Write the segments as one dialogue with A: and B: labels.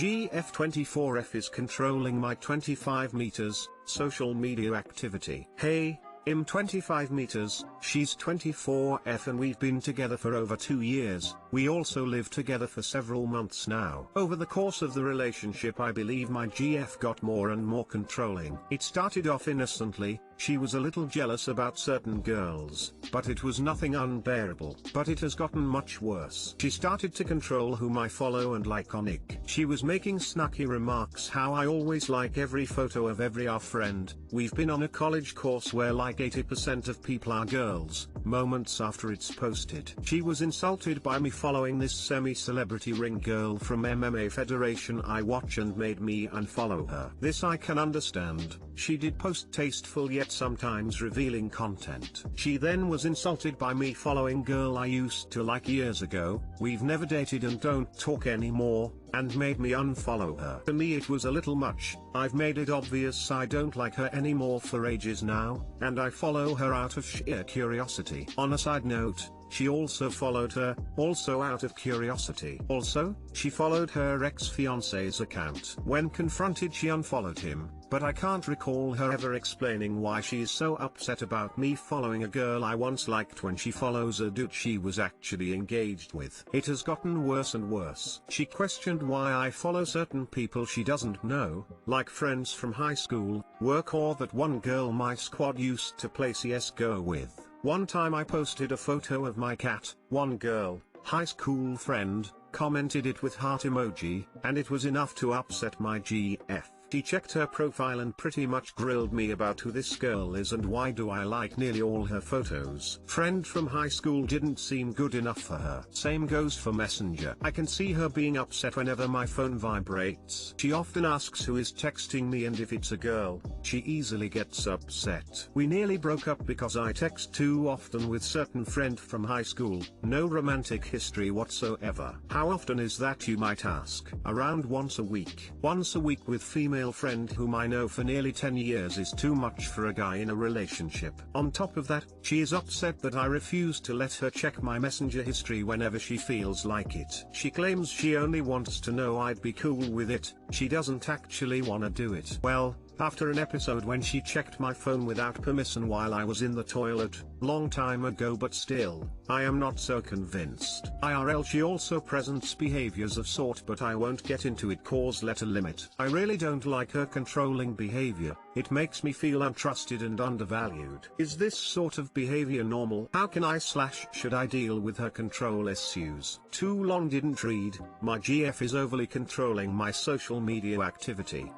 A: GF24F is controlling my 25 meters, social media activity. Hey, I'm 25 meters, she's 24F and we've been together for over 2 years, we also live together for several months now. Over the course of the relationship I believe my GF got more and more controlling. It started off innocently, she was a little jealous about certain girls, but it was nothing unbearable. But it has gotten much worse. She started to control whom I follow and like on IG. She was making snarky remarks how I always like every photo of every our friend. We've been on a college course where like 80% of people are girls, moments after it's posted. She was insulted by me following this semi-celebrity ring girl from MMA Federation I watch and made me unfollow her. This I can understand. She did post tasteful yet sometimes revealing content. She then was insulted by me following girl I used to like years ago, we've never dated and don't talk anymore, and made me unfollow her. To me it was a little much. I've made it obvious I don't like her anymore for ages now, and I follow her out of sheer curiosity. On a side note, she also followed her, also out of curiosity. Also, she followed her ex-fiancé's account. When confronted she unfollowed him, but I can't recall her ever explaining why she's so upset about me following a girl I once liked when she follows a dude she was actually engaged with. It has gotten worse and worse. She questioned why I follow certain people she doesn't know, like friends from high school, work or that one girl my squad used to play CSGO with. One time I posted a photo of my cat, one girl, high school friend, commented it with heart emoji, and it was enough to upset my GF. She checked her profile and pretty much grilled me about who this girl is and why do I like nearly all her photos. Friend from high school didn't seem good enough for her. Same goes for Messenger. I can see her being upset whenever my phone vibrates. She often asks who is texting me and if it's a girl, she easily gets upset. We nearly broke up because I text too often with certain friend from high school, no romantic history whatsoever. How often is that you might ask? Around once a week. Once a week with female friend whom I know for nearly 10 years is too much for a guy in a relationship. On top of that, she is upset that I refuse to let her check my Messenger history whenever she feels like it. She claims she only wants to know I'd be cool with it, she doesn't actually wanna do it. Well, after an episode when she checked my phone without permission while I was in the toilet, long time ago but still, I am not so convinced. IRL she also presents behaviors of sort but I won't get into it cause letter limit. I really don't like her controlling behavior, it makes me feel untrusted and undervalued. Is this sort of behavior normal? How can I/should I deal with her control issues? Too long didn't read, my GF is overly controlling my social media activity.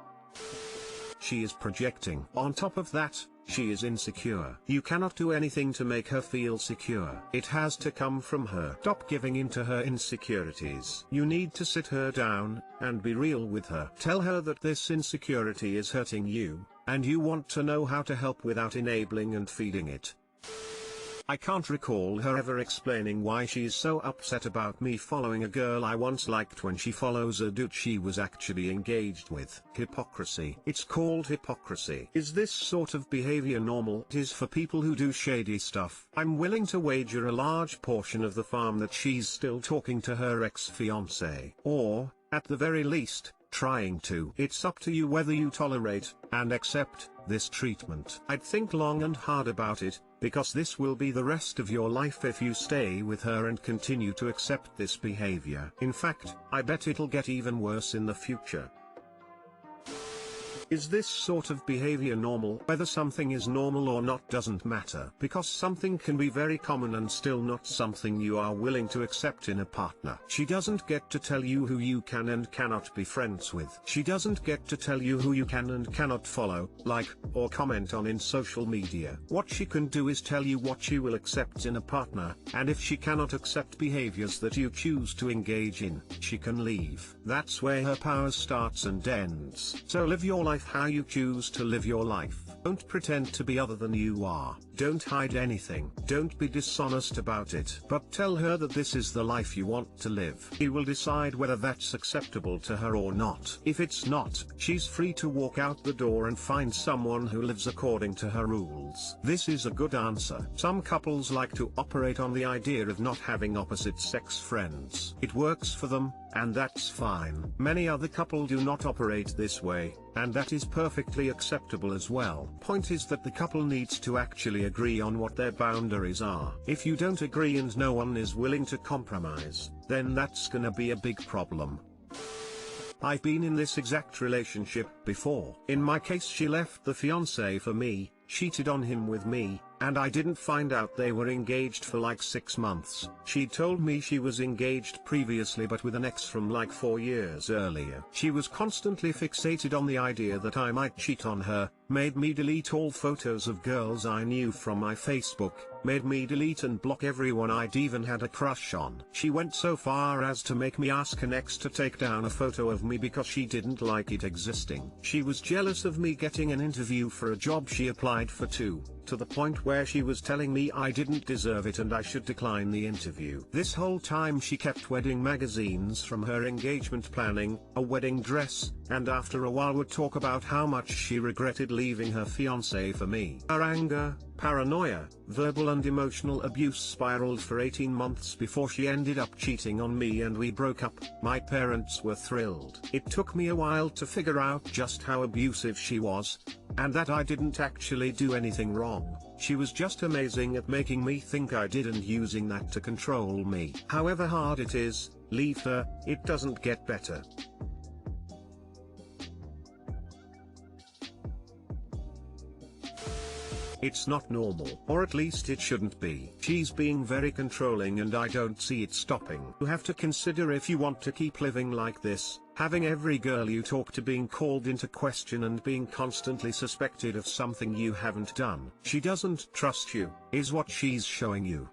A: She is projecting. On top of that, she is insecure. You cannot do anything to make her feel secure. It has to come from her. Stop giving in to her insecurities. You need to sit her down, and be real with her. Tell her that this insecurity is hurting you, and you want to know how to help without enabling and feeding it. I can't recall her ever explaining why she's so upset about me following a girl I once liked when she follows a dude she was actually engaged with. Hypocrisy. It's called hypocrisy. Is this sort of behavior normal? It is for people who do shady stuff. I'm willing to wager a large portion of the farm that she's still talking to her ex-fiancé. Or, at the very least, trying to. It's up to you whether you tolerate, and accept, this treatment. I'd think long and hard about it, because this will be the rest of your life if you stay with her and continue to accept this behavior. In fact, I bet it'll get even worse in the future. Is this sort of behavior normal? Whether something is normal or not doesn't matter, because something can be very common and still not something you are willing to accept in a partner. She doesn't get to tell you who you can and cannot be friends with. She doesn't get to tell you who you can and cannot follow, like, or comment on in social media. What she can do is tell you what she will accept in a partner, and if she cannot accept behaviors that you choose to engage in, she can leave. That's where her power starts and ends. So live your life how you choose to live your life. Don't pretend to be other than you are. Don't hide anything. Don't be dishonest about it. But tell her that this is the life you want to live. He will decide whether that's acceptable to her or not. If it's not, she's free to walk out the door and find someone who lives according to her rules. This is a good answer. Some couples like to operate on the idea of not having opposite sex friends. It works for them, and that's fine. Many other couples do not operate this way, and that is perfectly acceptable as well. Point is that the couple needs to actually agree on what their boundaries are. If you don't agree and no one is willing to compromise, then that's gonna be a big problem. I've been in this exact relationship before. In my case, she left the fiancé for me, cheated on him with me, and I didn't find out they were engaged for like 6 months. She told me she was engaged previously but with an ex from like 4 years earlier. She was constantly fixated on the idea that I might cheat on her, made me delete all photos of girls I knew from my Facebook, made me delete and block everyone I'd even had a crush on. She went so far as to make me ask an ex to take down a photo of me because she didn't like it existing. She was jealous of me getting an interview for a job she applied for too, to the point where she was telling me I didn't deserve it and I should decline the interview. This whole time she kept wedding magazines from her engagement planning, a wedding dress, and after a while would talk about how much she regretted leaving her fiancé for me. Her anger, paranoia, verbal and emotional abuse spiraled for 18 months before she ended up cheating on me and we broke up. My parents were thrilled. It took me a while to figure out just how abusive she was, and that I didn't actually do anything wrong. She was just amazing at making me think I did and using that to control me. However hard it is, leave her, it doesn't get better. It's not normal, or at least it shouldn't be. She's being very controlling and I don't see it stopping. You have to consider if you want to keep living like this, having every girl you talk to being called into question and being constantly suspected of something you haven't done. She doesn't trust you, is what she's showing you.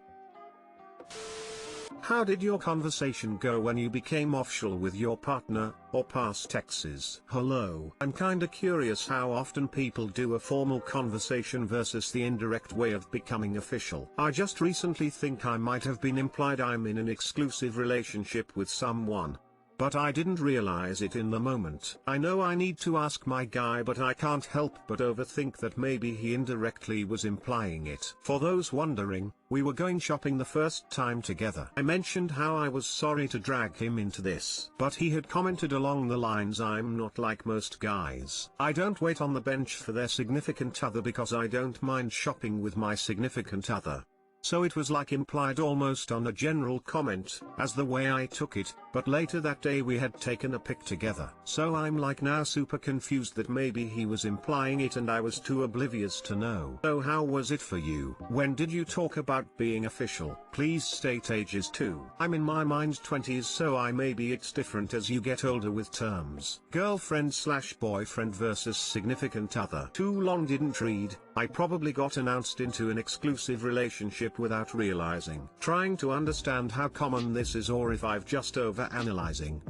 A: How did your conversation go when you became offcial with your partner, or past exes? Hello. I'm kinda curious how often people do a formal conversation versus the indirect way of becoming official. I just recently think I might have been implied I'm in an exclusive relationship with someone, but I didn't realize it in the moment. I know I need to ask my guy, but I can't help but overthink that maybe he indirectly was implying it. For those wondering, we were going shopping the first time together. I mentioned how I was sorry to drag him into this, but he had commented along the lines, "I'm not like most guys. I don't wait on the bench for their significant other because I don't mind shopping with my significant other." So it was like implied almost on a general comment, as the way I took it, but later that day we had taken a pic together. So I'm like now super confused that maybe he was implying it and I was too oblivious to know. So how was it for you? When did you talk about being official? Please state ages too. I'm in my mind 20s, so maybe it's different as you get older with terms. Girlfriend/boyfriend versus significant other. Too long didn't read. I probably got announced into an exclusive relationship without realizing. Trying to understand how common this is or if I've just over-analyzing.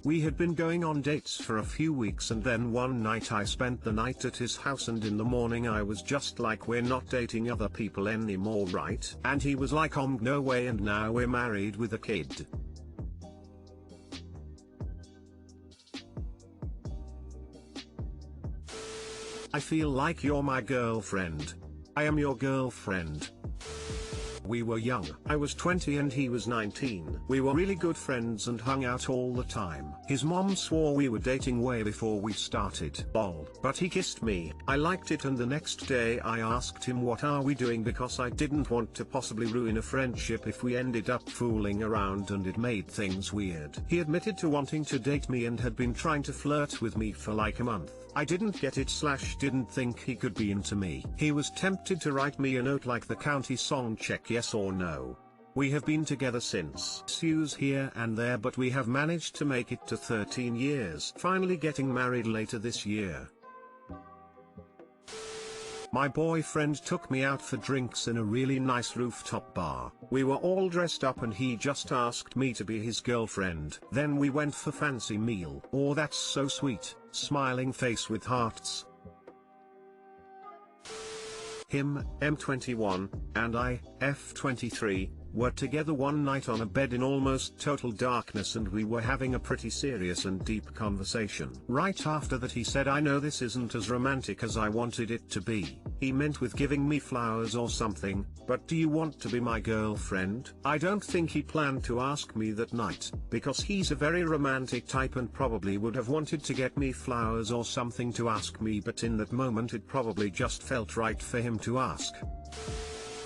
A: We had been going on dates for a few weeks and then one night I spent the night at his house and in the morning I was just like, we're not dating other people anymore, right? And he was like, no way, and now we're married with a kid. I feel like you're my girlfriend. I am your girlfriend. We were young. I was 20 and he was 19. We were really good friends and hung out all the time. His mom swore we were dating way before we started. Lol. But he kissed me. I liked it, and the next day I asked him what are we doing because I didn't want to possibly ruin a friendship if we ended up fooling around and it made things weird. He admitted to wanting to date me and had been trying to flirt with me for like a month. I didn't get it / didn't think he could be into me. He was tempted to write me a note like the county song, check yes or no. We have been together since. Issues here and there, but we have managed to make it to 13 years. Finally getting married later this year. My boyfriend took me out for drinks in a really nice rooftop bar. We were all dressed up and he just asked me to be his girlfriend. Then we went for fancy meal. Oh, that's so sweet. Smiling face with hearts. Him, M21, and I, F23, were together one night on a bed in almost total darkness, and we were having a pretty serious and deep conversation. Right after that he said, "I know this isn't as romantic as I wanted it to be." He meant with giving me flowers or something, but "Do you want to be my girlfriend?" I don't think he planned to ask me that night, because he's a very romantic type and probably would have wanted to get me flowers or something to ask me, but in that moment it probably just felt right for him to ask.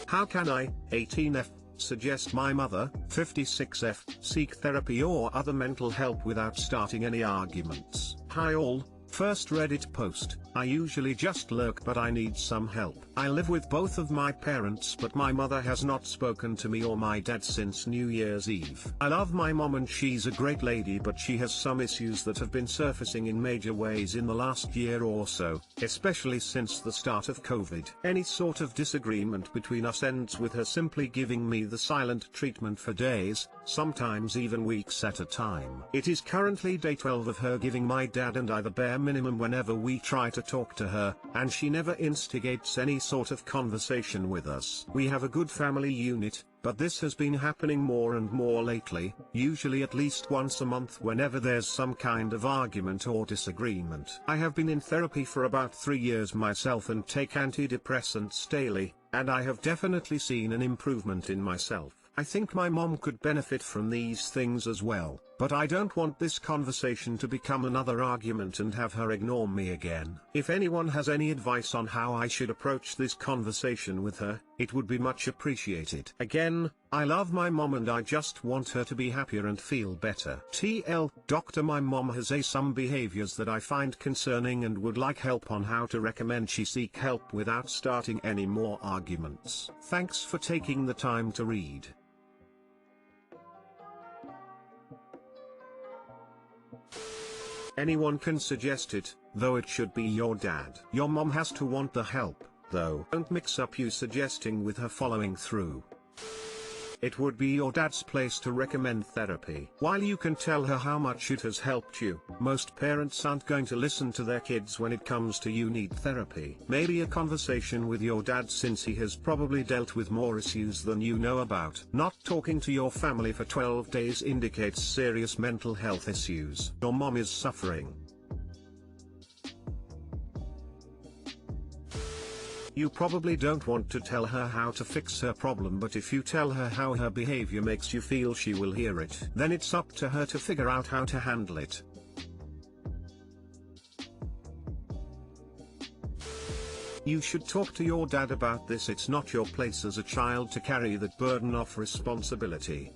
A: How can I, 18F, suggest my mother, 56F, seek therapy or other mental help without starting any arguments? Hi all. First Reddit post. I usually just lurk, but I need some help. I live with both of my parents, but my mother has not spoken to me or my dad since New Year's Eve. I love my mom and she's a great lady, but she has some issues that have been surfacing in major ways in the last year or so, especially since the start of COVID. Any sort of disagreement between us ends with her simply giving me the silent treatment for days, sometimes even weeks at a time. It is currently day 12 of her giving my dad and I the bare minimum whenever we try to talk to her, and she never instigates any sort of conversation with us. We have a good family unit, but this has been happening more and more lately, usually at least once a month whenever there's some kind of argument or disagreement. I have been in therapy for about 3 years myself and take antidepressants daily, and I have definitely seen an improvement in myself. I think my mom could benefit from these things as well, but I don't want this conversation to become another argument and have her ignore me again. If anyone has any advice on how I should approach this conversation with her, it would be much appreciated. Again, I love my mom and I just want her to be happier and feel better. TL Doctor, my mom has some behaviors that I find concerning and would like help on how to recommend she seek help without starting any more arguments. Thanks for taking the time to read. Anyone can suggest it, though it should be your dad. Your mom has to want the help, though. Don't mix up you suggesting with her following through. It would be your dad's place to recommend therapy. While you can tell her how much it has helped you, most parents aren't going to listen to their kids when it comes to "you need therapy." Maybe a conversation with your dad, since he has probably dealt with more issues than you know about. Not talking to your family for 12 days indicates serious mental health issues. Your mom is suffering. You probably don't want to tell her how to fix her problem, but if you tell her how her behavior makes you feel, she will hear it. Then it's up to her to figure out how to handle it. You should talk to your dad about this. It's not your place as a child to carry that burden of responsibility.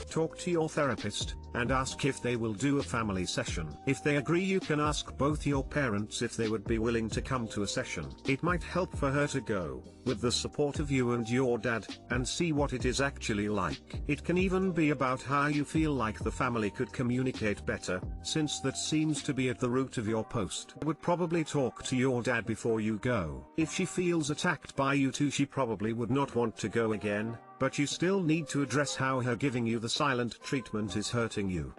A: Talk to your therapist, and ask if they will do a family session. If they agree, you can ask both your parents if they would be willing to come to a session. It might help for her to go, with the support of you and your dad, and see what it is actually like. It can even be about how you feel like the family could communicate better, since that seems to be at the root of your post. I would probably talk to your dad before you go. If she feels attacked by you too, she probably would not want to go again, but you still need to address how her giving you the silent treatment is hurting you.